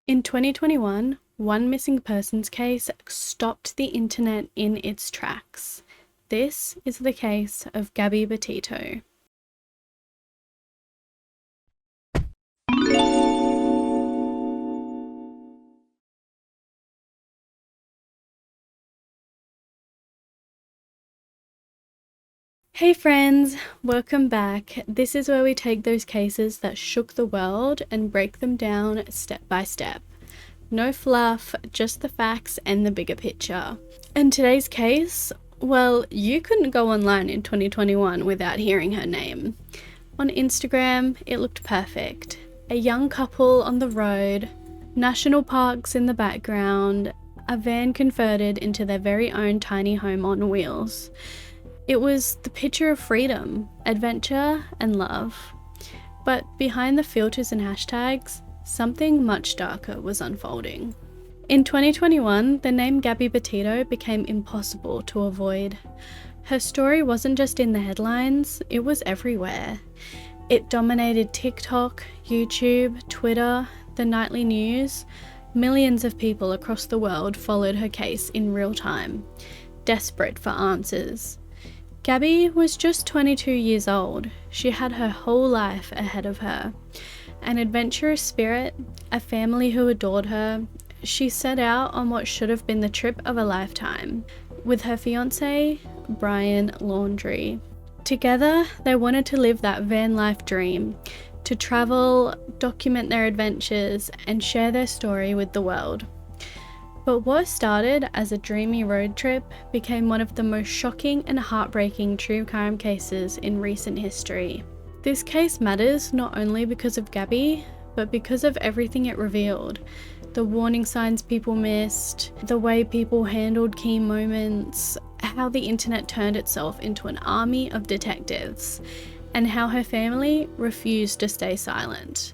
In 2021, one missing persons case stopped the internet in its tracks. This is the case of Gabby Petito. Hey friends, welcome back. This is where we take those cases that shook the world and break them down step by step. No fluff, just the facts and the bigger picture. And today's case, well, you couldn't go online in 2021 without hearing her name. On Instagram, it looked perfect. A young couple on the road, national parks in the background, a van converted into their very own tiny home on wheels. It was the picture of freedom, adventure, and love. But behind the filters and hashtags, something much darker was unfolding. In 2021, the name Gabby Petito became impossible to avoid. Her story wasn't just in the headlines, it was everywhere. It dominated TikTok, YouTube, Twitter, the nightly news. Millions of people across the world followed her case in real time, desperate for answers. Gabby was just 22 years old. She had her whole life ahead of her. An adventurous spirit, a family who adored her. She set out on what should have been the trip of a lifetime with her fiancé, Brian Laundrie. Together, they wanted to live that van life dream, to travel, document their adventures, and share their story with the world. But what started as a dreamy road trip became one of the most shocking and heartbreaking true crime cases in recent history. This case matters not only because of Gabby, but because of everything it revealed. The warning signs people missed, the way people handled key moments, how the internet turned itself into an army of detectives, and how her family refused to stay silent.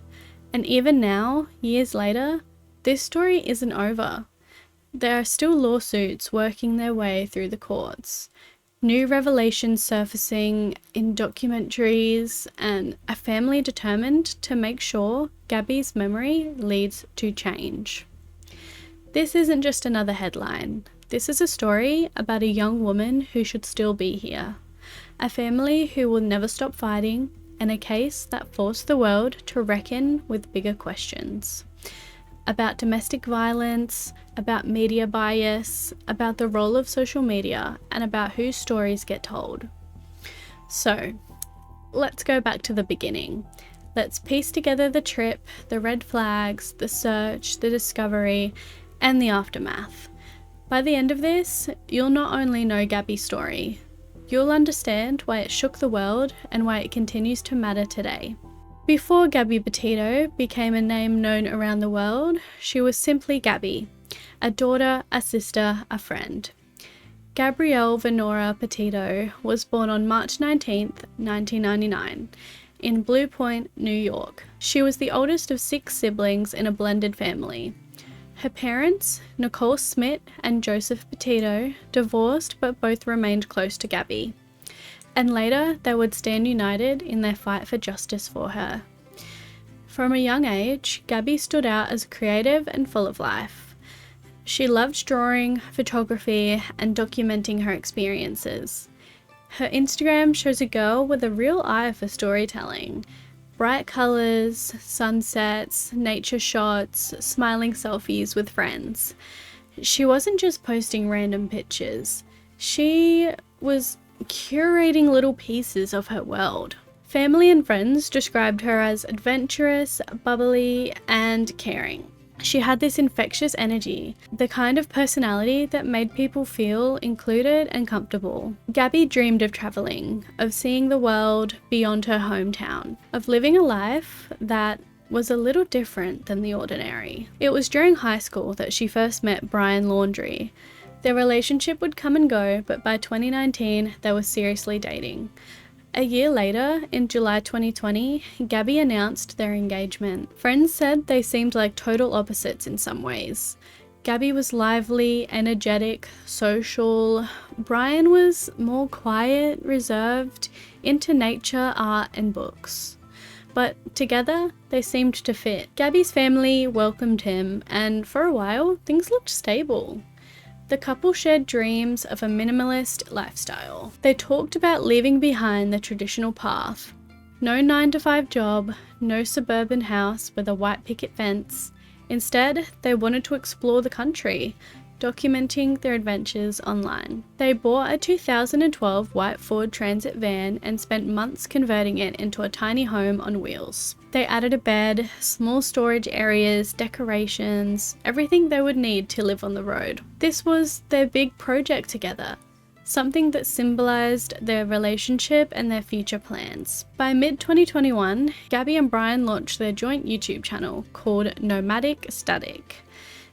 And even now, years later, this story isn't over. There are still lawsuits working their way through the courts, new revelations surfacing in documentaries, and a family determined to make sure Gabby's memory leads to change. This isn't just another headline. This is a story about a young woman who should still be here, a family who will never stop fighting, and a case that forced the world to reckon with bigger questions. About domestic violence, about media bias, about the role of social media, and about whose stories get told. So, let's go back to the beginning. Let's piece together the trip, the red flags, the search, the discovery, and the aftermath. By the end of this, you'll not only know Gabby's story, you'll understand why it shook the world and why it continues to matter today. Before Gabby Petito became a name known around the world, she was simply Gabby, a daughter, a sister, a friend. Gabrielle Venora Petito was born on March 19, 1999, in Blue Point, New York. She was the oldest of 6 siblings in a blended family. Her parents, Nicole Smith and Joseph Petito, divorced but both remained close to Gabby. And later they would stand united in their fight for justice for her. From a young age, Gabby stood out as creative and full of life. She loved drawing, photography, and documenting her experiences. Her Instagram shows a girl with a real eye for storytelling. Bright colours, sunsets, nature shots, smiling selfies with friends. She wasn't just posting random pictures. She was curating little pieces of her world. Family and friends described her as adventurous, bubbly, and caring. She had this infectious energy, the kind of personality that made people feel included and comfortable. Gabby dreamed of traveling, of seeing the world beyond her hometown, of living a life that was a little different than the ordinary. It was during high school that she first met Brian Laundrie. Their relationship would come and go, but by 2019, they were seriously dating. A year later, in July 2020, Gabby announced their engagement. Friends said they seemed like total opposites in some ways. Gabby was lively, energetic, social. Brian was more quiet, reserved, into nature, art, and books. but together they seemed to fit. Gabby's family welcomed him, and for a while things looked stable. The couple shared dreams of a minimalist lifestyle. They talked about leaving behind the traditional path. No 9-to-5 job, no suburban house with a white picket fence. Instead, they wanted to explore the country, documenting their adventures online. They bought a 2012 white Ford Transit van and spent months converting it into a tiny home on wheels. They added a bed, small storage areas, decorations, everything they would need to live on the road. This was their big project together, something that symbolized their relationship and their future plans. By mid-2021, Gabby and Brian launched their joint YouTube channel called Nomadic Static.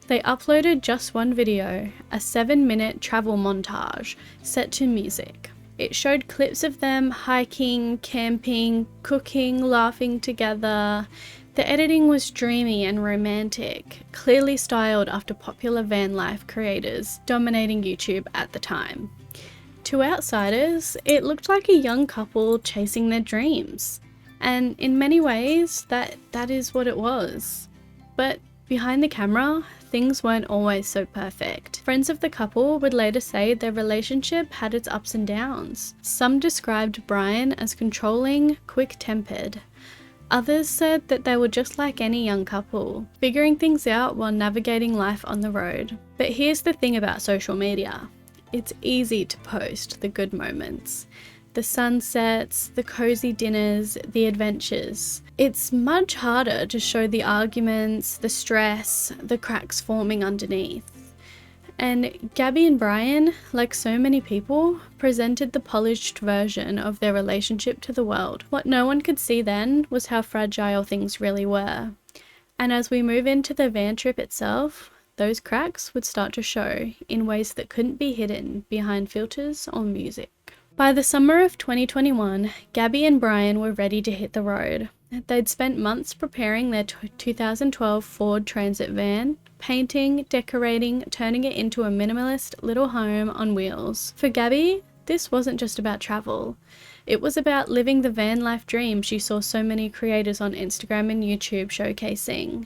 They uploaded just one video, a 7-minute travel montage set to music. It showed clips of them hiking, camping, cooking, laughing together. The editing was dreamy and romantic, clearly styled after popular van life creators dominating YouTube at the time. To outsiders, it looked like a young couple chasing their dreams. And in many ways, that is what it was. But behind the camera, things weren't always so perfect. Friends of the couple would later say their relationship had its ups and downs. Some described Brian as controlling, quick-tempered. Others said that they were just like any young couple, figuring things out while navigating life on the road. But here's the thing about social media. It's easy to post the good moments. The sunsets, the cozy dinners, the adventures. It's much harder to show the arguments, the stress, the cracks forming underneath. And Gabby and Brian, like so many people, presented the polished version of their relationship to the world. What no one could see then was how fragile things really were. And as we move into the van trip itself, those cracks would start to show in ways that couldn't be hidden behind filters or music. By the summer of 2021, Gabby and Brian were ready to hit the road. They'd spent months preparing their 2012 Ford Transit van, painting, decorating, turning it into a minimalist little home on wheels. For Gabby, this wasn't just about travel. It was about living the van life dream she saw so many creators on Instagram and YouTube showcasing.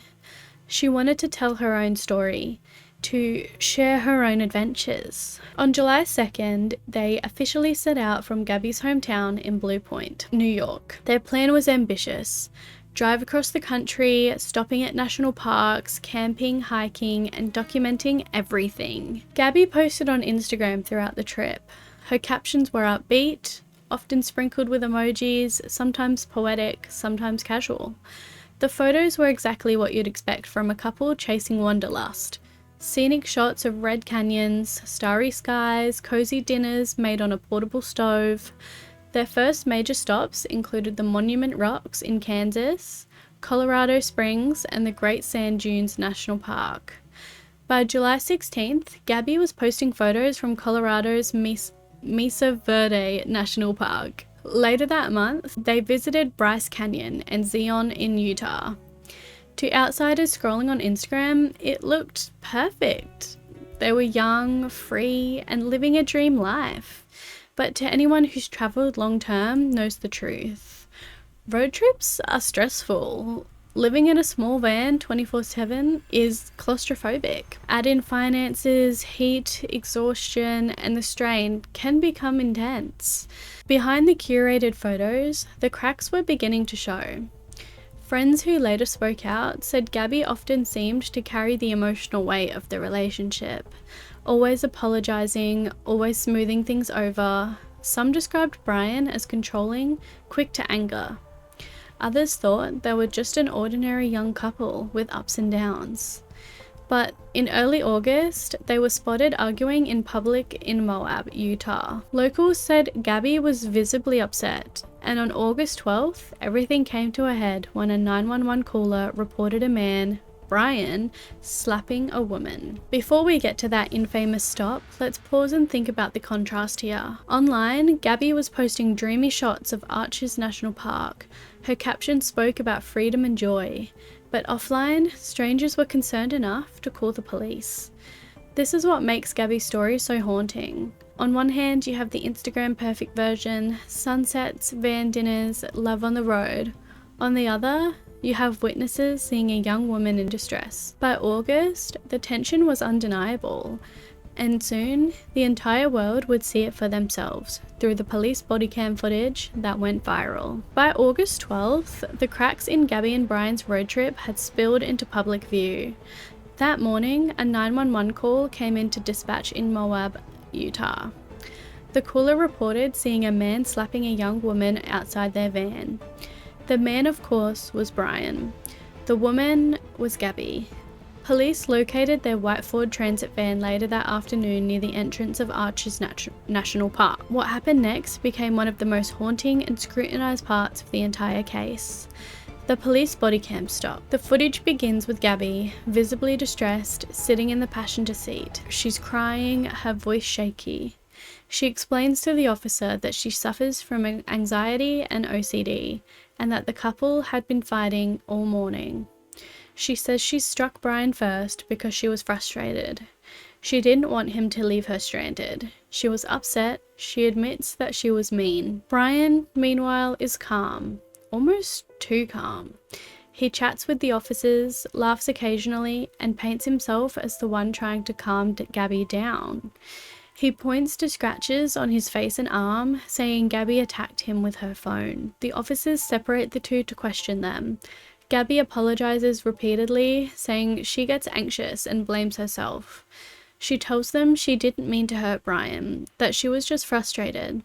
She wanted to tell her own story, to share her own adventures. On July 2nd, they officially set out from Gabby's hometown in Blue Point, New York. Their plan was ambitious. Drive across the country, stopping at national parks, camping, hiking, and documenting everything. Gabby posted on Instagram throughout the trip. Her captions were upbeat, often sprinkled with emojis, sometimes poetic, sometimes casual. The photos were exactly what you'd expect from a couple chasing wanderlust. Scenic shots of red canyons, starry skies, cozy dinners made on a portable stove. Their first major stops included the Monument Rocks in Kansas, Colorado Springs, and the Great Sand Dunes National Park. By July 16th, Gabby was posting photos from Colorado's Mesa Verde National Park. Later that month, they visited Bryce Canyon and Zion in Utah. To outsiders scrolling on Instagram, it looked perfect. They were young, free, and living a dream life. But to anyone who's travelled long term knows the truth. Road trips are stressful. Living in a small van 24/7 is claustrophobic. Add in finances, heat, exhaustion, and the strain can become intense. Behind the curated photos, the cracks were beginning to show. Friends who later spoke out said Gabby often seemed to carry the emotional weight of the relationship, always apologising, always smoothing things over. Some described Brian as controlling, quick to anger. Others thought they were just an ordinary young couple with ups and downs. But in early August, they were spotted arguing in public in Moab, Utah. Locals said Gabby was visibly upset, and on August 12th, everything came to a head when a 911 caller reported a man, Brian, slapping a woman. Before we get to that infamous stop, let's pause and think about the contrast here. Online, Gabby was posting dreamy shots of Arches National Park. Her caption spoke about freedom and joy. But offline, strangers were concerned enough to call the police. This is what makes Gabby's story so haunting. On one hand, you have the Instagram perfect version, sunsets, van dinners, love on the road. On the other, you have witnesses seeing a young woman in distress. By August, the tension was undeniable, and soon the entire world would see it for themselves through the police body cam footage that went viral. By August 12th, the cracks in Gabby and Brian's road trip had spilled into public view. That morning, a 911 call came into dispatch in Moab, Utah. The caller reported seeing a man slapping a young woman outside their van. The man, of course, was Brian. The woman was Gabby. Police located their white Ford Transit van later that afternoon near the entrance of Arches National Park. What happened next became one of the most haunting and scrutinized parts of the entire case. The police body cam stop. The footage begins with Gabby, visibly distressed, sitting in the passenger seat. She's crying, her voice shaky. She explains to the officer that she suffers from anxiety and OCD, and that the couple had been fighting all morning. She says she struck Brian first because she was frustrated. She didn't want him to leave her stranded. She was upset. She admits that she was mean. Brian, meanwhile, is calm. Almost too calm. He chats with the officers, laughs occasionally, and paints himself as the one trying to calm Gabby down. He points to scratches on his face and arm, saying Gabby attacked him with her phone. The officers separate the two to question them. Gabby apologizes repeatedly, saying she gets anxious and blames herself. She tells them she didn't mean to hurt Brian, that she was just frustrated.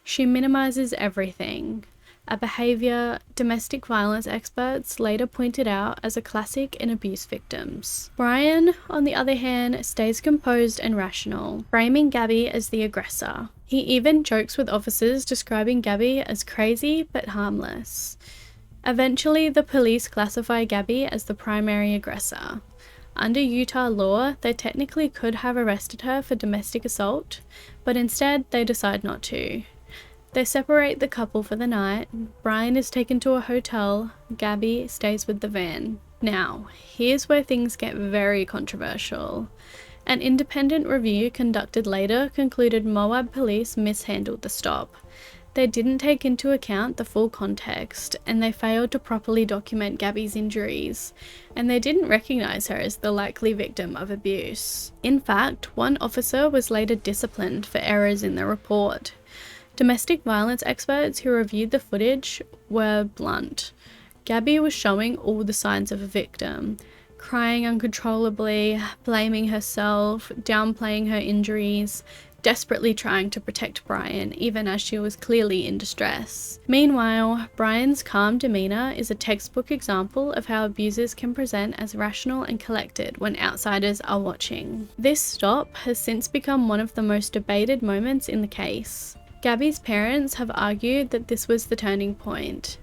She minimizes everything, a behavior domestic violence experts later pointed out as a classic in abuse victims. Brian, on the other hand, stays composed and rational, framing Gabby as the aggressor. He even jokes with officers, describing Gabby as crazy but harmless. Eventually, the police classify Gabby as the primary aggressor. Under Utah law, they technically could have arrested her for domestic assault, but instead they decide not to. They separate the couple for the night. Brian is taken to a hotel. Gabby stays with the van. Now, here's where things get very controversial. An independent review conducted later concluded Moab police mishandled the stop. They didn't take into account the full context, and they failed to properly document Gabby's injuries, and they didn't recognize her as the likely victim of abuse. In fact, one officer was later disciplined for errors in the report. Domestic violence experts who reviewed the footage were blunt. Gabby was showing all the signs of a victim, crying uncontrollably, blaming herself, downplaying her injuries, desperately trying to protect Brian, even as she was clearly in distress. Meanwhile, Brian's calm demeanor is a textbook example of how abusers can present as rational and collected when outsiders are watching. This stop has since become one of the most debated moments in the case. Gabby's parents have argued that this was the turning point.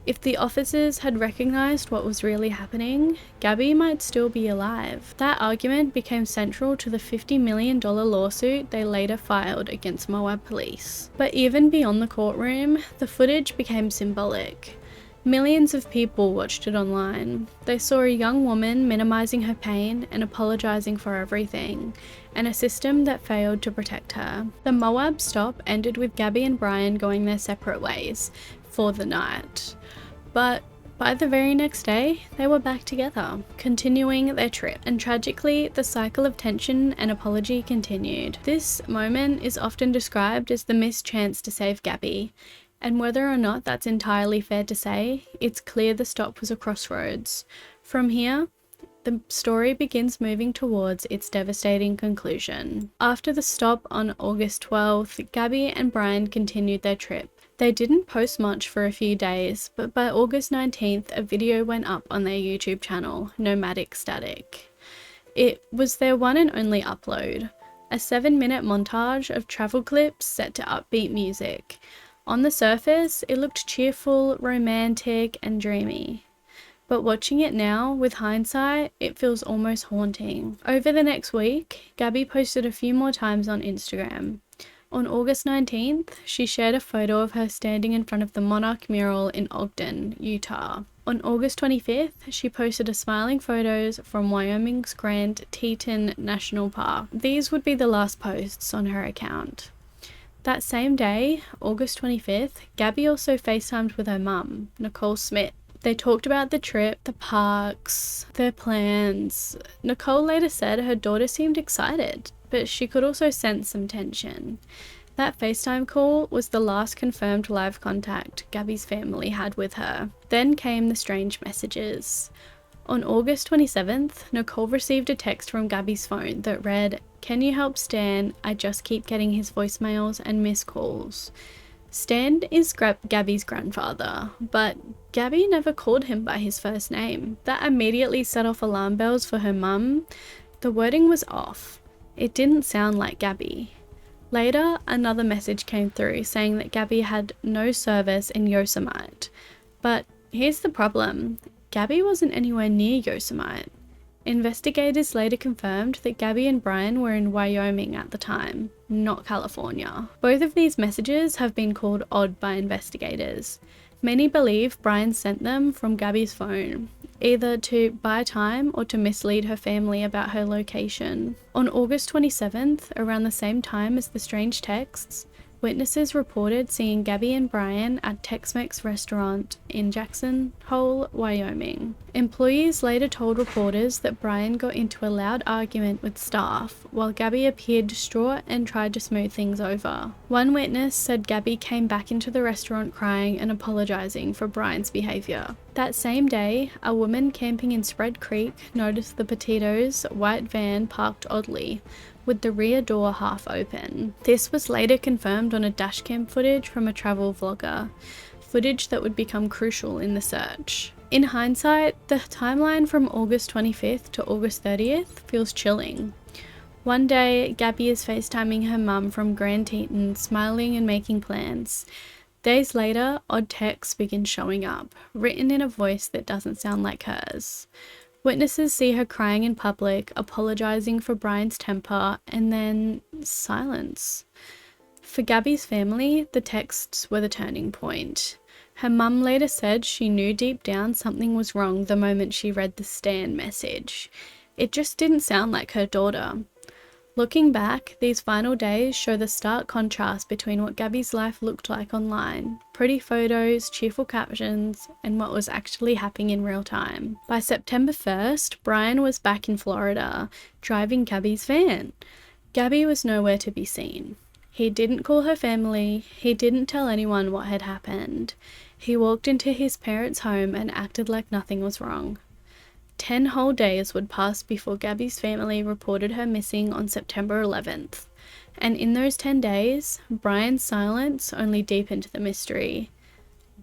If the officers had recognized what was really happening, Gabby might still be alive. That argument became central to the $50 million lawsuit they later filed against Moab police. But even beyond the courtroom, the footage became symbolic. Millions of people watched it online. They saw a young woman minimizing her pain and apologizing for everything, and a system that failed to protect her. The Moab stop ended with Gabby and Brian going their separate ways for the night. But by the very next day, they were back together, continuing their trip. And tragically, the cycle of tension and apology continued. This moment is often described as the missed chance to save Gabby. And whether or not that's entirely fair to say, it's clear the stop was a crossroads. From here, the story begins moving towards its devastating conclusion. After the stop on August 12th, Gabby and Brian continued their trip. They didn't post much for a few days, but by August 19th, a video went up on their YouTube channel, Nomadic Static. It was their one and only upload, a 7-minute montage of travel clips set to upbeat music. On the surface, it looked cheerful, romantic, and dreamy. But watching it now, with hindsight, it feels almost haunting. Over the next week, Gabby posted a few more times on Instagram. On August 19th, she shared a photo of her standing in front of the Monarch mural in Ogden, Utah. On August 25th, she posted a smiling photos from Wyoming's Grand Teton National Park. These would be the last posts on her account. That same day, August 25th, Gabby also FaceTimed with her mum, Nicole Smith. They talked about the trip, the parks, their plans. Nicole later said her daughter seemed excited, but she could also sense some tension. That FaceTime call was the last confirmed live contact Gabby's family had with her. Then came the strange messages. On August 27th, Nicole received a text from Gabby's phone that read, "Can you help Stan? I just keep getting his voicemails and missed calls." Stan is Gabby's grandfather, but Gabby never called him by his first name. That immediately set off alarm bells for her mum. The wording was off. It didn't sound like Gabby. Later, another message came through saying that Gabby had no service in Yosemite. But here's the problem. Gabby wasn't anywhere near Yosemite. Investigators later confirmed that Gabby and Brian were in Wyoming at the time, not California. Both of these messages have been called odd by investigators. Many believe Brian sent them from Gabby's phone, either to buy time or to mislead her family about her location. On August 27th, around the same time as the strange texts, witnesses reported seeing Gabby and Brian at Tex-Mex restaurant in Jackson Hole, Wyoming. Employees later told reporters that Brian got into a loud argument with staff, while Gabby appeared distraught and tried to smooth things over. One witness said Gabby came back into the restaurant crying and apologizing for Brian's behavior. That same day, a woman camping in Spread Creek noticed the Petitos' white van parked oddly, with the rear door half open. This was later confirmed on a dashcam footage from a travel vlogger, footage that would become crucial in the search. In hindsight, the timeline from August 25th to August 30th feels chilling. One day, Gabby is FaceTiming her mum from Grand Teton, smiling and making plans. Days later, odd texts begin showing up, written in a voice that doesn't sound like hers. Witnesses see her crying in public, apologizing for Brian's temper, and then silence. For Gabby's family, the texts were the turning point. Her mum later said she knew deep down something was wrong the moment she read the Stan message. It just didn't sound like her daughter. Looking back, these final days show the stark contrast between what Gabby's life looked like online, pretty photos, cheerful captions, and what was actually happening in real time. By September 1st, Brian was back in Florida, driving Gabby's van. Gabby was nowhere to be seen. He didn't call her family, he didn't tell anyone what had happened. He walked into his parents' home and acted like nothing was wrong. 10 whole days would pass before Gabby's family reported her missing on September 11th. And in those 10 days, Brian's silence only deepened the mystery.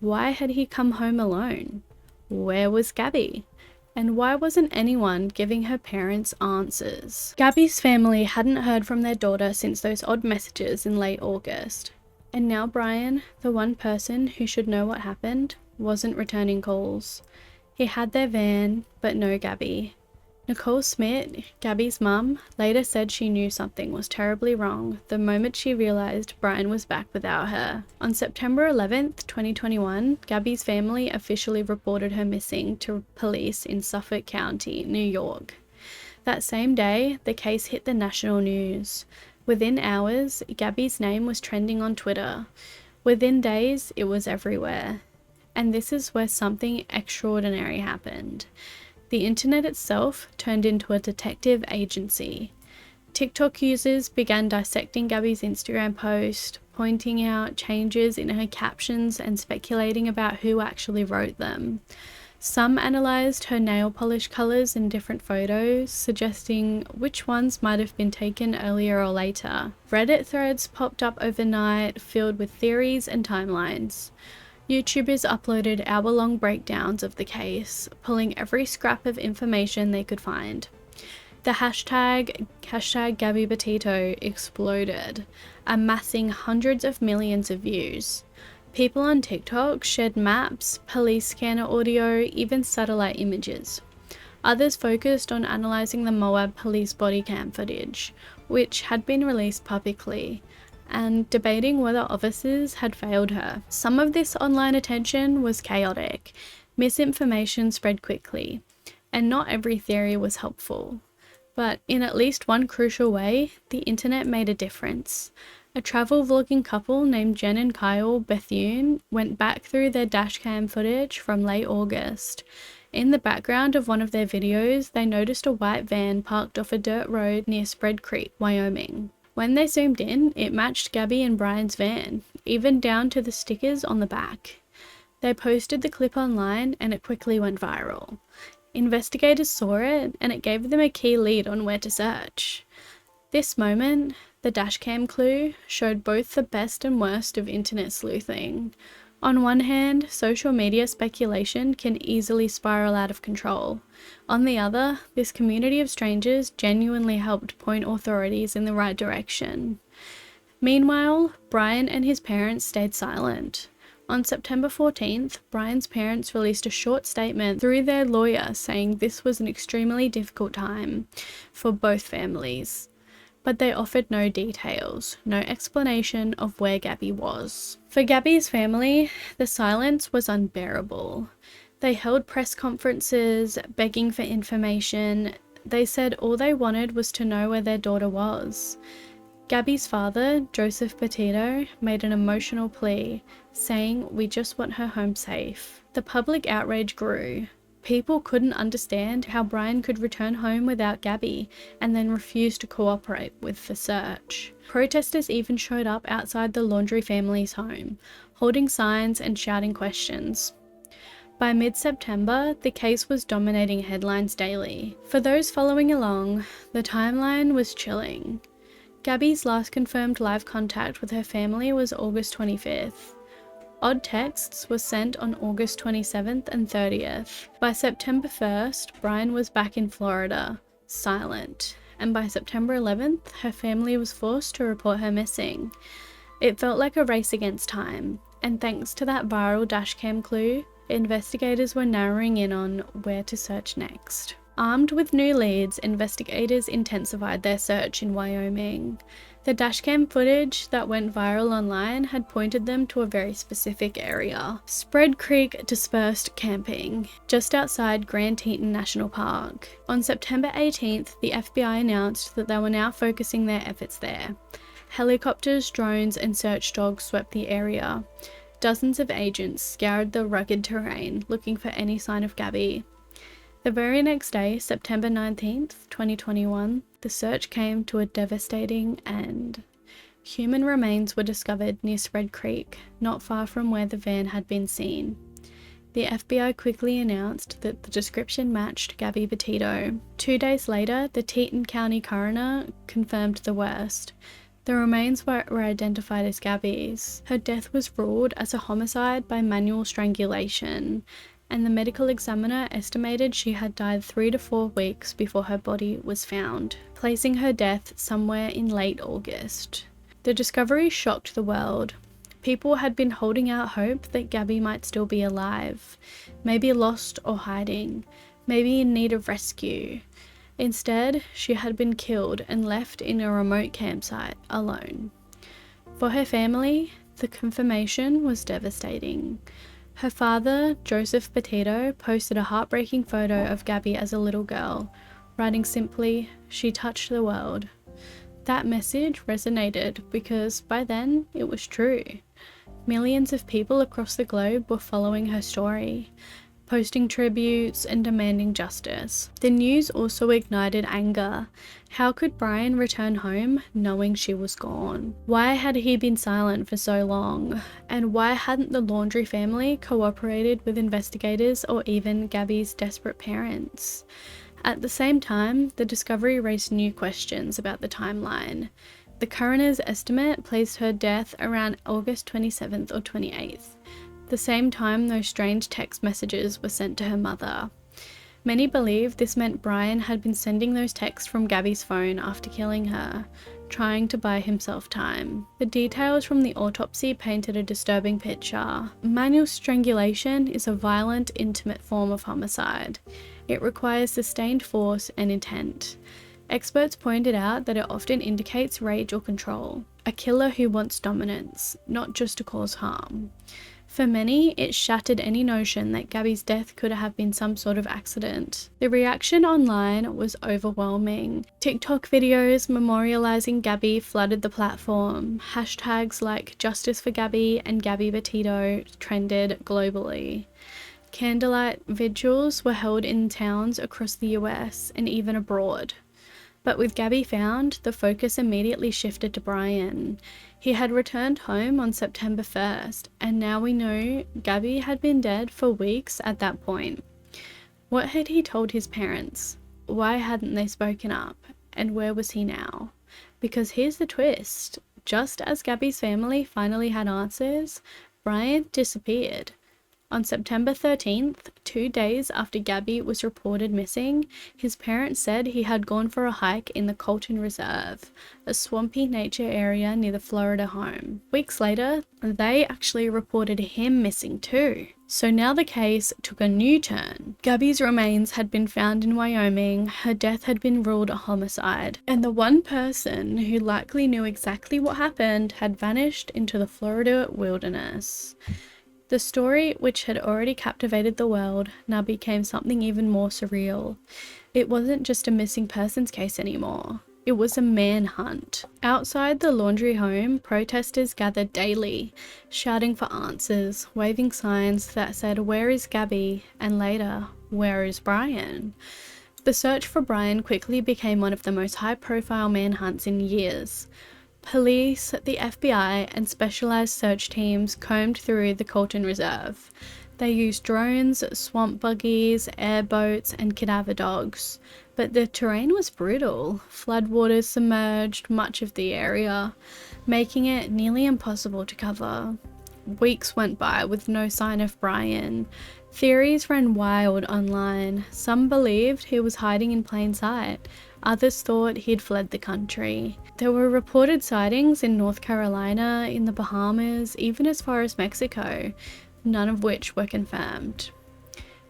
Why had he come home alone? Where was Gabby? And why wasn't anyone giving her parents answers? Gabby's family hadn't heard from their daughter since those odd messages in late August. And now Brian, the one person who should know what happened, wasn't returning calls. He had their van, but no Gabby. Nicole Smith, Gabby's mum, later said she knew something was terribly wrong the moment she realized Brian was back without her. On September 11th, 2021, Gabby's family officially reported her missing to police in Suffolk County, New York. That same day, the case hit the national news. Within hours, Gabby's name was trending on Twitter. Within days, it was everywhere. And this is where something extraordinary happened. The internet itself turned into a detective agency. TikTok users began dissecting Gabby's Instagram post, pointing out changes in her captions and speculating about who actually wrote them. Some analysed her nail polish colours in different photos, suggesting which ones might have been taken earlier or later. Reddit threads popped up overnight, filled with theories and timelines. YouTubers uploaded hour-long breakdowns of the case, pulling every scrap of information they could find. The hashtag Gabby Petito exploded, amassing hundreds of millions of views. People on TikTok shared maps, police scanner audio, even satellite images. Others focused on analysing the Moab police body cam footage, which had been released publicly, and debating whether officers had failed her. Some of this online attention was chaotic. Misinformation spread quickly, and not every theory was helpful. But in at least one crucial way, the internet made a difference. A travel vlogging couple named Jen and Kyle Bethune went back through their dashcam footage from late August. In the background of one of their videos, they noticed a white van parked off a dirt road near Spread Creek, Wyoming. When they zoomed in, it matched Gabby and Brian's van, even down to the stickers on the back. They posted the clip online and it quickly went viral. Investigators saw it and it gave them a key lead on where to search. This moment, the dashcam clue, showed both the best and worst of internet sleuthing. On one hand, social media speculation can easily spiral out of control. On the other, this community of strangers genuinely helped point authorities in the right direction. Meanwhile, Brian and his parents stayed silent. On September 14th, Brian's parents released a short statement through their lawyer saying this was an extremely difficult time for both families. But they offered no details, no explanation of where Gabby was. For Gabby's family, the silence was unbearable. They held press conferences, begging for information. They said all they wanted was to know where their daughter was. Gabby's father, Joseph Petito, made an emotional plea, saying, "We just want her home safe." The public outrage grew. People couldn't understand how Brian could return home without Gabby and then refuse to cooperate with the search. Protesters even showed up outside the Laundrie family's home, holding signs and shouting questions. By mid-September, the case was dominating headlines daily. For those following along, the timeline was chilling. Gabby's last confirmed live contact with her family was August 25th. Odd texts were sent on August 27th and 30th. By September 1st, Brian was back in Florida, silent, and by September 11th, her family was forced to report her missing. It felt like a race against time, and thanks to that viral dashcam clue, investigators were narrowing in on where to search next. Armed with new leads, investigators intensified their search in Wyoming. The dashcam footage that went viral online had pointed them to a very specific area: Spread Creek dispersed camping, just outside Grand Teton National Park. On September 18th, the FBI announced that they were now focusing their efforts there. Helicopters, drones, and search dogs swept the area. Dozens of agents scoured the rugged terrain, looking for any sign of Gabby. The very next day, September 19th, 2021, the search came to a devastating end. Human remains were discovered near Spread Creek, not far from where the van had been seen. The FBI quickly announced that the description matched Gabby Petito. 2 days later, the Teton County coroner confirmed the worst. The remains were identified as Gabby's. Her death was ruled as a homicide by manual strangulation, and the medical examiner estimated she had died 3 to 4 weeks before her body was found, placing her death somewhere in late August. The discovery shocked the world. People had been holding out hope that Gabby might still be alive, maybe lost or hiding, maybe in need of rescue. Instead, she had been killed and left in a remote campsite alone. For her family, the confirmation was devastating. Her father, Joseph Petito, posted a heartbreaking photo of Gabby as a little girl, writing simply, "She touched the world." That message resonated because by then it was true. Millions of people across the globe were following her story, posting tributes and demanding justice. The news also ignited anger. How could Brian return home knowing she was gone? Why had he been silent for so long? And why hadn't the Laundrie family cooperated with investigators or even Gabby's desperate parents? At the same time, the discovery raised new questions about the timeline. The coroner's estimate placed her death around August 27th or 28th. The same time those strange text messages were sent to her mother. Many believe this meant Brian had been sending those texts from Gabby's phone after killing her, trying to buy himself time. The details from the autopsy painted a disturbing picture. Manual strangulation is a violent, intimate form of homicide. It requires sustained force and intent. Experts pointed out that it often indicates rage or control, a killer who wants dominance, not just to cause harm. For many, it shattered any notion that Gabby's death could have been some sort of accident. The reaction online was overwhelming. TikTok videos memorializing Gabby flooded the platform. Hashtags like Justice for Gabby and Gabby Petito trended globally. Candlelight vigils were held in towns across the US and even abroad. But with Gabby found, the focus immediately shifted to Brian. He had returned home on September 1st, and now we know Gabby had been dead for weeks at that point. What had he told his parents? Why hadn't they spoken up? And where was he now? Because here's the twist. Just as Gabby's family finally had answers, Brian disappeared. On September 13th, 2 days after Gabby was reported missing, his parents said he had gone for a hike in the Colton Reserve, a swampy nature area near the Florida home. Weeks later, they actually reported him missing too. So now the case took a new turn. Gabby's remains had been found in Wyoming, her death had been ruled a homicide, and the one person who likely knew exactly what happened had vanished into the Florida wilderness. The story, which had already captivated the world, now became something even more surreal. It wasn't just a missing persons case anymore. It was a manhunt. Outside the Laundrie home, protesters gathered daily, shouting for answers, waving signs that said, "Where is Gabby?" and later, "Where is Brian?" The search for Brian quickly became one of the most high-profile manhunts in years. Police, the FBI, and specialized search teams combed through the Colton Reserve. They used drones, swamp buggies, airboats, and cadaver dogs. But the terrain was brutal. Floodwaters submerged much of the area, making it nearly impossible to cover. Weeks went by with no sign of Brian. Theories ran wild online. Some believed he was hiding in plain sight. Others thought he'd fled the country. There were reported sightings in North Carolina, in the Bahamas, even as far as Mexico, none of which were confirmed.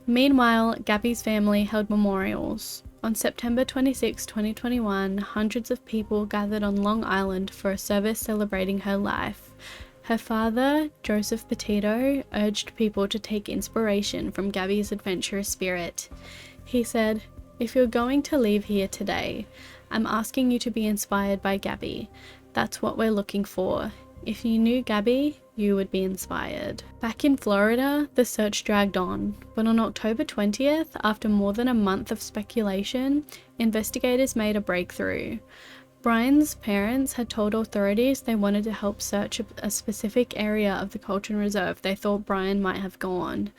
Meanwhile, Gabby's family held memorials. On September 26, 2021, hundreds of people gathered on Long Island for a service celebrating her life. Her father, Joseph Petito, urged people to take inspiration from Gabby's adventurous spirit. He said, "If you're going to leave here today, I'm asking you to be inspired by Gabby. That's what we're looking for. If you knew Gabby, you would be inspired." Back in Florida, the search dragged on, but on October 20th, after more than a month of speculation, investigators made a breakthrough. Brian's parents had told authorities they wanted to help search a specific area of the Colton Reserve they thought Brian might have gone.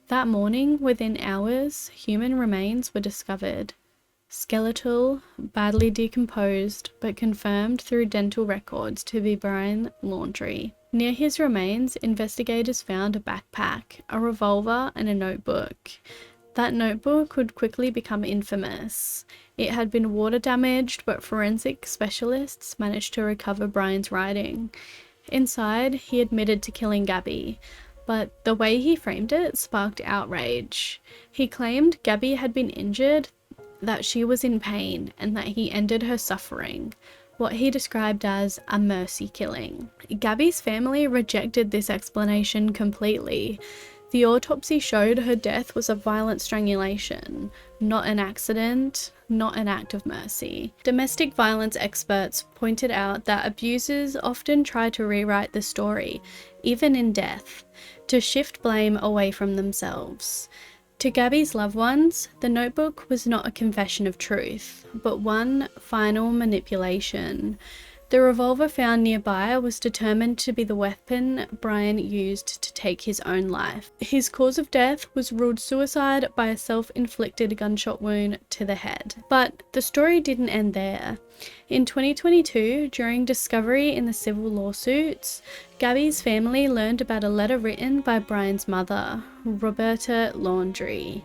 That morning, within hours, human remains were discovered. Skeletal, badly decomposed, but confirmed through dental records to be Brian Laundrie. Near his remains, investigators found a backpack, a revolver, and a notebook. That notebook would quickly become infamous. It had been water damaged, but forensic specialists managed to recover Brian's writing. Inside, he admitted to killing Gabby, but the way he framed it sparked outrage. He claimed Gabby had been injured, that she was in pain, and that he ended her suffering, what he described as a mercy killing. Gabby's family rejected this explanation completely. The autopsy showed her death was a violent strangulation, not an accident, not an act of mercy. Domestic violence experts pointed out that abusers often try to rewrite the story, even in death, to shift blame away from themselves. To Gabby's loved ones, the notebook was not a confession of truth, but one final manipulation. The revolver found nearby was determined to be the weapon Brian used to take his own life. His cause of death was ruled suicide by a self-inflicted gunshot wound to the head. But the story didn't end there. In 2022, during discovery in the civil lawsuits, Gabby's family learned about a letter written by Brian's mother, Roberta Laundrie.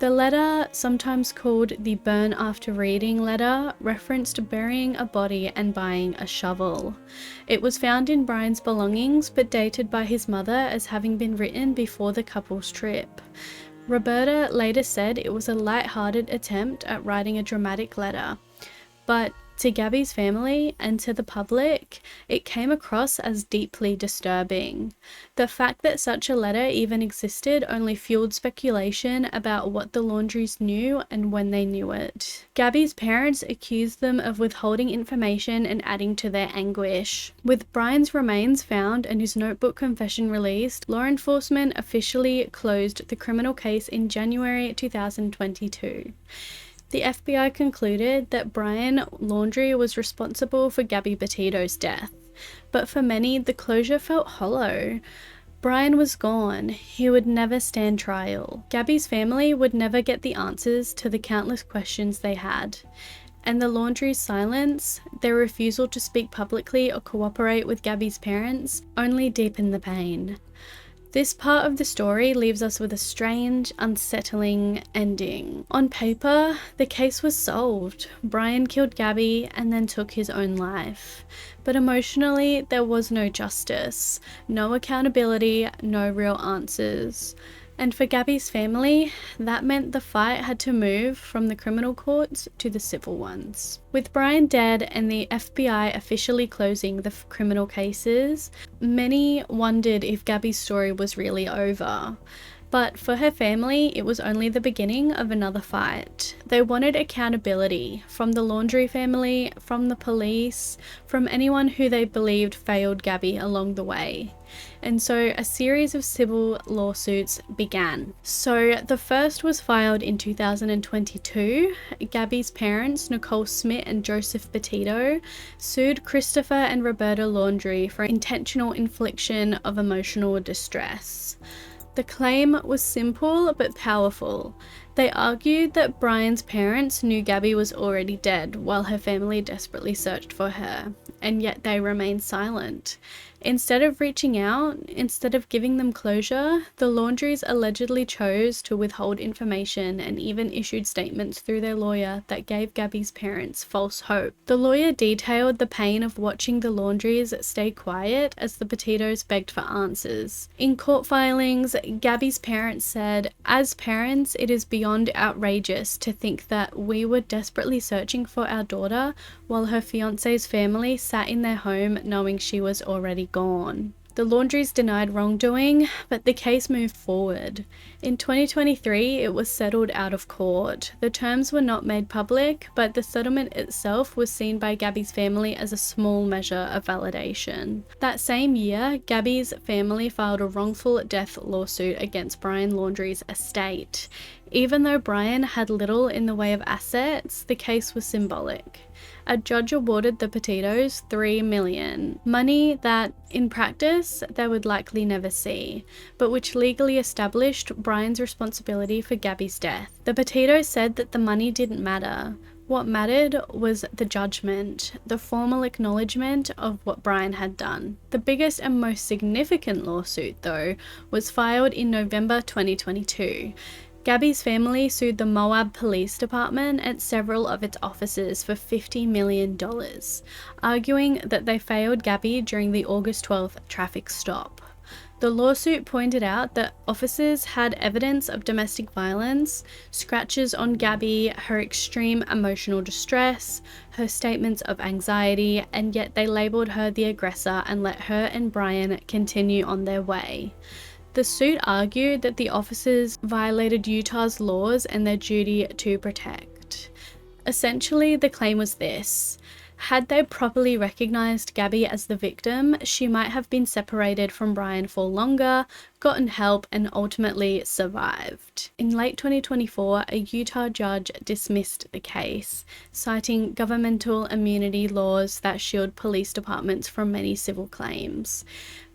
The letter, sometimes called the burn after reading letter, referenced burying a body and buying a shovel. It was found in Brian's belongings but dated by his mother as having been written before the couple's trip. Roberta later said it was a light-hearted attempt at writing a dramatic letter, but to Gabby's family and to the public, it came across as deeply disturbing. The fact that such a letter even existed only fueled speculation about what the Laundries knew and when they knew it. Gabby's parents accused them of withholding information and adding to their anguish. With Brian's remains found and his notebook confession released, law enforcement officially closed the criminal case in January 2022. The FBI concluded that Brian Laundrie was responsible for Gabby Petito's death, but for many, the closure felt hollow. Brian was gone. He would never stand trial. Gabby's family would never get the answers to the countless questions they had. And the Laundrie's silence, their refusal to speak publicly or cooperate with Gabby's parents, only deepened the pain. This part of the story leaves us with a strange, unsettling ending. On paper, the case was solved. Brian killed Gabby and then took his own life. But emotionally, there was no justice, no accountability, no real answers. And for Gabby's family, that meant the fight had to move from the criminal courts to the civil ones. With Brian dead and the FBI officially closing the criminal cases, many wondered if Gabby's story was really over. But for her family, it was only the beginning of another fight. They wanted accountability from the Laundrie family, from the police, from anyone who they believed failed Gabby along the way. And so a series of civil lawsuits began. So the first was filed in 2022. Gabby's parents, Nicole Smith and Joseph Petito, sued Christopher and Roberta Laundrie for intentional infliction of emotional distress. The claim was simple but powerful. They argued that Brian's parents knew Gabby was already dead while her family desperately searched for her, and yet they remained silent. Instead of reaching out, instead of giving them closure, the Laundries allegedly chose to withhold information and even issued statements through their lawyer that gave Gabby's parents false hope. The lawyer detailed the pain of watching the Laundries stay quiet as the Petitos begged for answers. In court filings, Gabby's parents said, "As parents, it is beyond outrageous to think that we were desperately searching for our daughter while her fiancé's family sat in their home knowing she was already gone." The Laundries denied wrongdoing, but the case moved forward. In 2023, it was settled out of court. The terms were not made public, but the settlement itself was seen by Gabby's family as a small measure of validation. That same year, Gabby's family filed a wrongful death lawsuit against Brian Laundrie's estate. Even though Brian had little in the way of assets, the case was symbolic. A judge awarded the Petitos $3 million, money that, in practice, they would likely never see, but which legally established Brian's responsibility for Gabby's death. The Petitos said that the money didn't matter. What mattered was the judgment, the formal acknowledgement of what Brian had done. The biggest and most significant lawsuit, though, was filed in November 2022. Gabby's family sued the Moab Police Department at several of its offices for $50 million, arguing that they failed Gabby during the August 12th traffic stop. The lawsuit pointed out that officers had evidence of domestic violence, scratches on Gabby, her extreme emotional distress, her statements of anxiety, and yet they labelled her the aggressor and let her and Brian continue on their way. The suit argued that the officers violated Utah's laws and their duty to protect. Essentially, the claim was this: had they properly recognized Gabby as the victim, she might have been separated from Brian for longer, gotten help, and ultimately survived. In late 2024, a Utah judge dismissed the case, citing governmental immunity laws that shield police departments from many civil claims.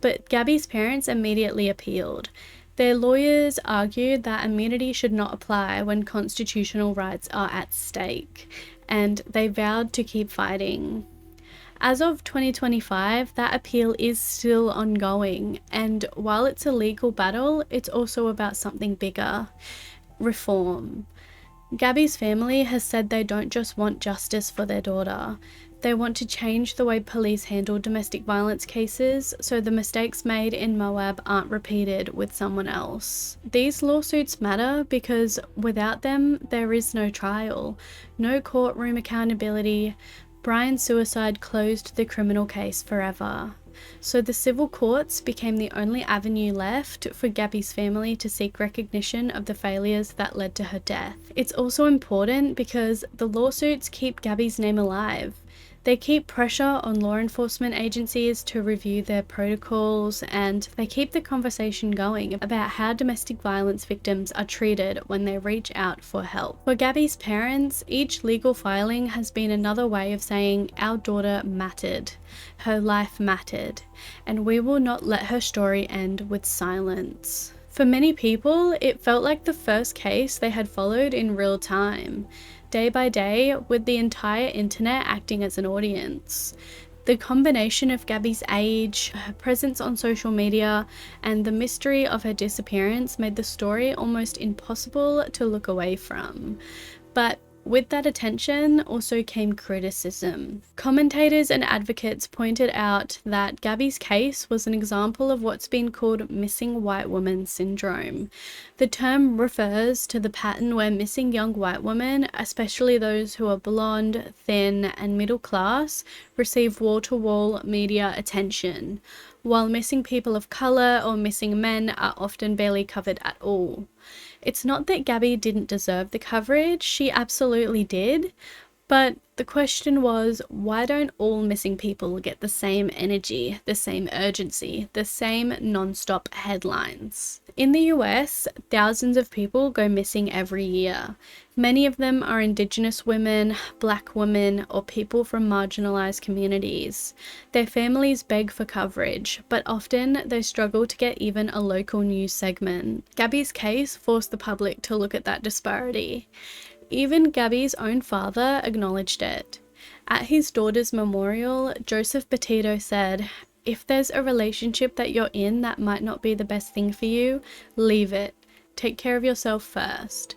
But Gabby's parents immediately appealed. Their lawyers argued that immunity should not apply when constitutional rights are at stake, and they vowed to keep fighting. As of 2025, that appeal is still ongoing, and while it's a legal battle, it's also about something bigger: reform. Gabby's family has said they don't just want justice for their daughter. They want to change the way police handle domestic violence cases so the mistakes made in Moab aren't repeated with someone else. These lawsuits matter because without them, there is no trial, no courtroom accountability. Brian's suicide closed the criminal case forever. So the civil courts became the only avenue left for Gabby's family to seek recognition of the failures that led to her death. It's also important because the lawsuits keep Gabby's name alive. They keep pressure on law enforcement agencies to review their protocols, and they keep the conversation going about how domestic violence victims are treated when they reach out for help. For Gabby's parents, each legal filing has been another way of saying our daughter mattered, her life mattered, and we will not let her story end with silence. For many people, it felt like the first case they had followed in real time, day by day, with the entire internet acting as an audience. The combination of Gabby's age, her presence on social media, and the mystery of her disappearance made the story almost impossible to look away from. But with that attention also came criticism. Commentators and advocates pointed out that Gabby's case was an example of what's been called missing white woman syndrome. The term refers to the pattern where missing young white women, especially those who are blonde, thin, and middle class, receive wall-to-wall media attention, while missing people of color or missing men are often barely covered at all. It's not that Gabby didn't deserve the coverage, she absolutely did, but the question was, why don't all missing people get the same energy, the same urgency, the same non-stop headlines? In the US, thousands of people go missing every year. Many of them are Indigenous women, Black women, or people from marginalized communities. Their families beg for coverage, but often they struggle to get even a local news segment. Gabby's case forced the public to look at that disparity. Even Gabby's own father acknowledged it. At his daughter's memorial, Joseph Petito said, "If there's a relationship that you're in that might not be the best thing for you, leave it. Take care of yourself first.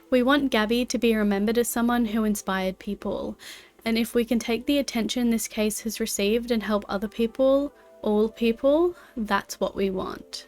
We want Gabby to be remembered as someone who inspired people, and if we can take the attention this case has received and help other people, all people, that's what we want."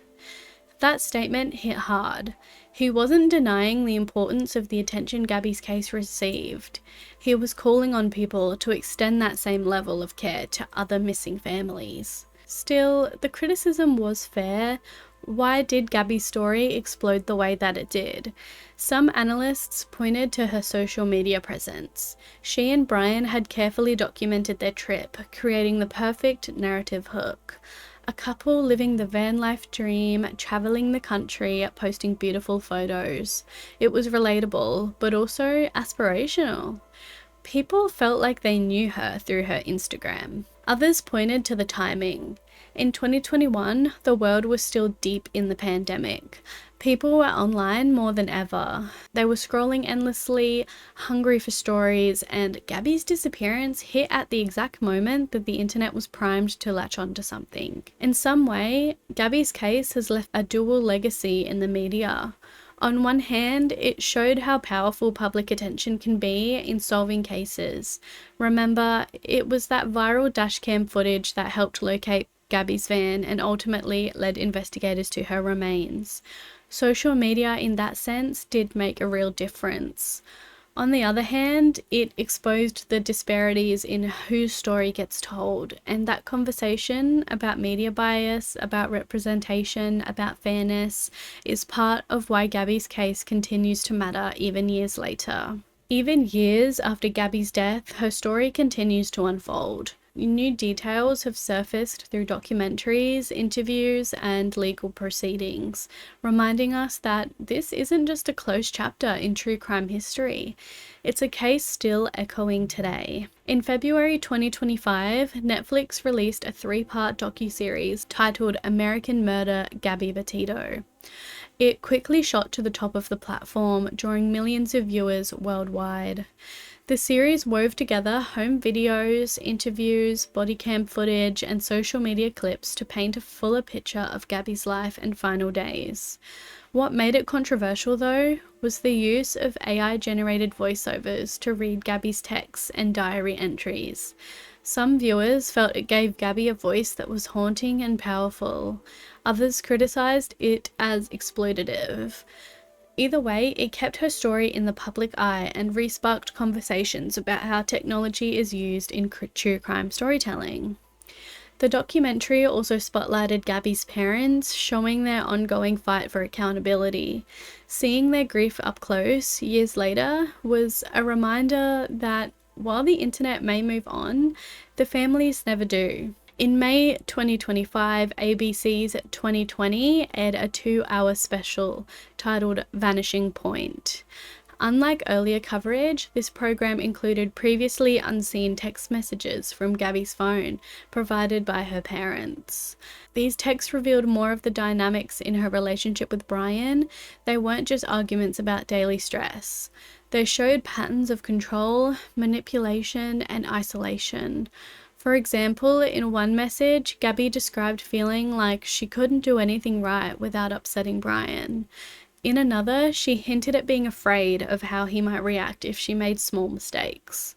That statement hit hard. He wasn't denying the importance of the attention Gabby's case received. He was calling on people to extend that same level of care to other missing families. Still, the criticism was fair. Why did Gabby's story explode the way that it did? Some analysts pointed to her social media presence. She and Brian had carefully documented their trip, creating the perfect narrative hook. A couple living the van life dream, traveling the country, posting beautiful photos. It was relatable, but also aspirational. People felt like they knew her through her Instagram. Others pointed to the timing. In 2021, the world was still deep in the pandemic. People were online more than ever. They were scrolling endlessly, hungry for stories, and Gabby's disappearance hit at the exact moment that the internet was primed to latch onto something. In some way, Gabby's case has left a dual legacy in the media. On one hand, it showed how powerful public attention can be in solving cases. Remember, it was that viral dashcam footage that helped locate Gabby's van and ultimately led investigators to her remains. Social media in that sense did make a real difference. On the other hand, it exposed the disparities in whose story gets told, and that conversation about media bias, about representation, about fairness is part of why Gabby's case continues to matter even years later. Even years after Gabby's death, her story continues to unfold. New details have surfaced through documentaries, interviews, and legal proceedings, reminding us that this isn't just a closed chapter in true crime history. It's a case still echoing today. In February 2025, Netflix released a 3-part docuseries titled American Murder, Gabby Petito. It quickly shot to the top of the platform, drawing millions of viewers worldwide. The series wove together home videos, interviews, body cam footage, and social media clips to paint a fuller picture of Gabby's life and final days. What made it controversial, though, was the use of AI-generated voiceovers to read Gabby's texts and diary entries. Some viewers felt it gave Gabby a voice that was haunting and powerful. Others criticized it as exploitative. Either way, it kept her story in the public eye and re-sparked conversations about how technology is used in true crime storytelling. The documentary also spotlighted Gabby's parents, showing their ongoing fight for accountability. Seeing their grief up close years later was a reminder that while the internet may move on, the families never do. In May 2025, ABC's 2020 aired a 2-hour special titled Vanishing Point. Unlike earlier coverage, this program included previously unseen text messages from Gabby's phone provided by her parents. These texts revealed more of the dynamics in her relationship with Brian. They weren't just arguments about daily stress. They showed patterns of control, manipulation, and isolation. For example, in one message, Gabby described feeling like she couldn't do anything right without upsetting Brian. In another, she hinted at being afraid of how he might react if she made small mistakes.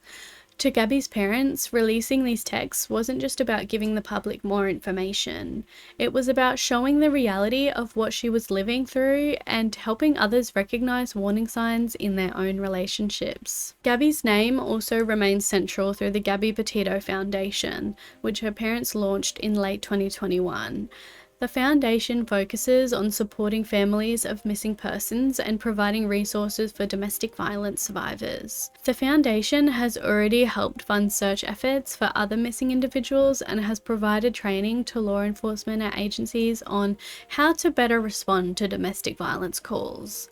To Gabby's parents, releasing these texts wasn't just about giving the public more information. It was about showing the reality of what she was living through and helping others recognize warning signs in their own relationships. Gabby's name also remains central through the Gabby Petito Foundation, which her parents launched in late 2021. The foundation focuses on supporting families of missing persons and providing resources for domestic violence survivors. The foundation has already helped fund search efforts for other missing individuals and has provided training to law enforcement agencies on how to better respond to domestic violence calls.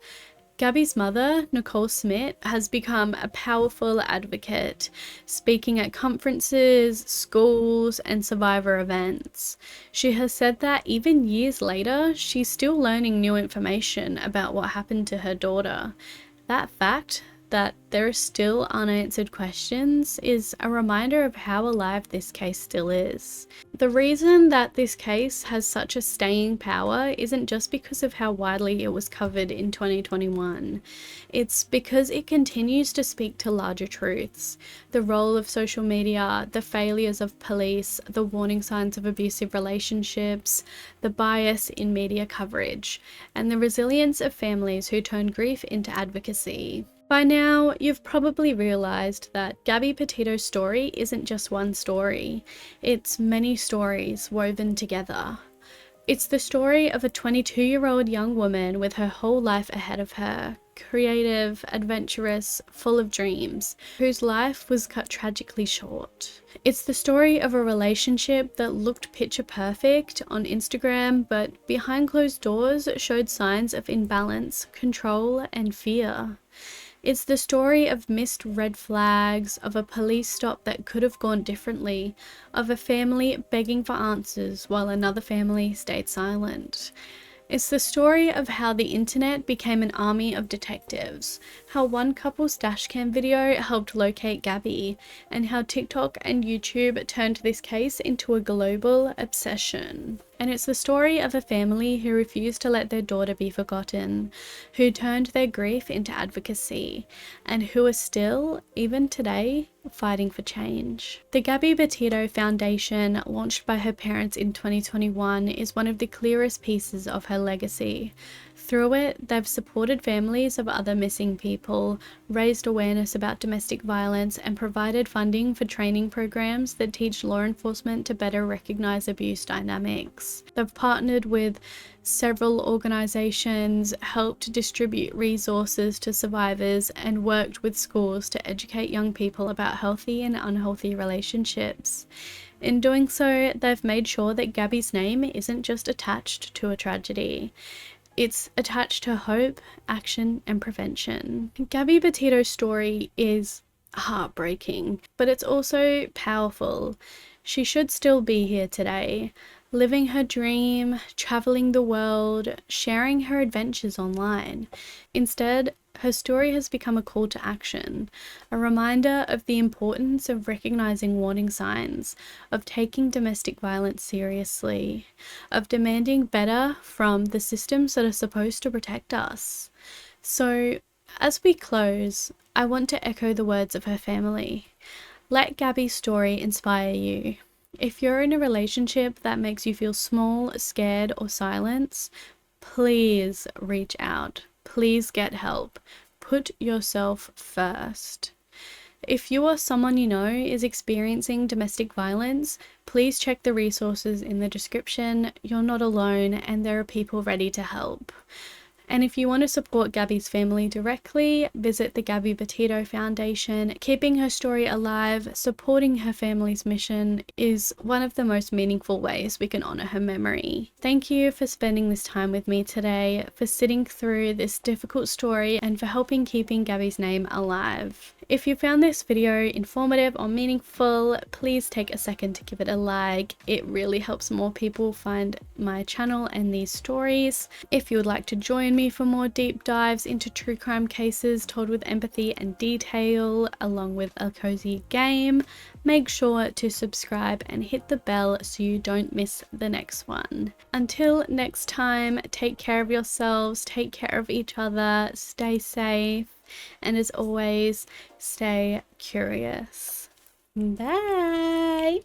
Gabby's mother, Nicole Smith, has become a powerful advocate, speaking at conferences, schools, and survivor events. She has said that even years later, she's still learning new information about what happened to her daughter. That fact, that there are still unanswered questions, is a reminder of how alive this case still is. The reason that this case has such a staying power isn't just because of how widely it was covered in 2021. It's because it continues to speak to larger truths: the role of social media, the failures of police, the warning signs of abusive relationships, the bias in media coverage, and the resilience of families who turn grief into advocacy. By now, you've probably realized that Gabby Petito's story isn't just one story. It's many stories woven together. It's the story of a 22-year-old young woman with her whole life ahead of her, creative, adventurous, full of dreams, whose life was cut tragically short. It's the story of a relationship that looked picture perfect on Instagram, but behind closed doors showed signs of imbalance, control, and fear. It's the story of missed red flags, of a police stop that could have gone differently, of a family begging for answers while another family stayed silent. It's the story of how the internet became an army of detectives, how one couple's dashcam video helped locate Gabby, and how TikTok and YouTube turned this case into a global obsession. And it's the story of a family who refused to let their daughter be forgotten, who turned their grief into advocacy, and who are still, even today, fighting for change. The Gabby Petito Foundation, launched by her parents in 2021, is one of the clearest pieces of her legacy. Through it, they've supported families of other missing people, raised awareness about domestic violence, and provided funding for training programs that teach law enforcement to better recognize abuse dynamics. They've partnered with several organizations, helped distribute resources to survivors, and worked with schools to educate young people about healthy and unhealthy relationships. In doing so, they've made sure that Gabby's name isn't just attached to a tragedy. It's attached to hope, action, and prevention. Gabby Petito's story is heartbreaking, but it's also powerful. She should still be here today, living her dream, traveling the world, sharing her adventures online. Instead, Her story has become a call to action, a reminder of the importance of recognizing warning signs, of taking domestic violence seriously, of demanding better from the systems that are supposed to protect us. So, as we close, I want to echo the words of her family. Let Gabby's story inspire you. If you're in a relationship that makes you feel small, scared, or silenced, please reach out. Please get help. Put yourself first. If you or someone you know is experiencing domestic violence, please check the resources in the description. You're not alone, and there are people ready to help. And if you want to support Gabby's family directly, visit the Gabby Petito Foundation. Keeping her story alive, supporting her family's mission is one of the most meaningful ways we can honor her memory. Thank you for spending this time with me today, for sitting through this difficult story, and for helping keeping Gabby's name alive. If you found this video informative or meaningful, please take a second to give it a like. It really helps more people find my channel and these stories. If you would like to join me for more deep dives into true crime cases told with empathy and detail, along with a cozy game, make sure to subscribe and hit the bell so you don't miss the next one. Until next time, take care of yourselves, take care of each other, stay safe, and as always, stay curious. Bye!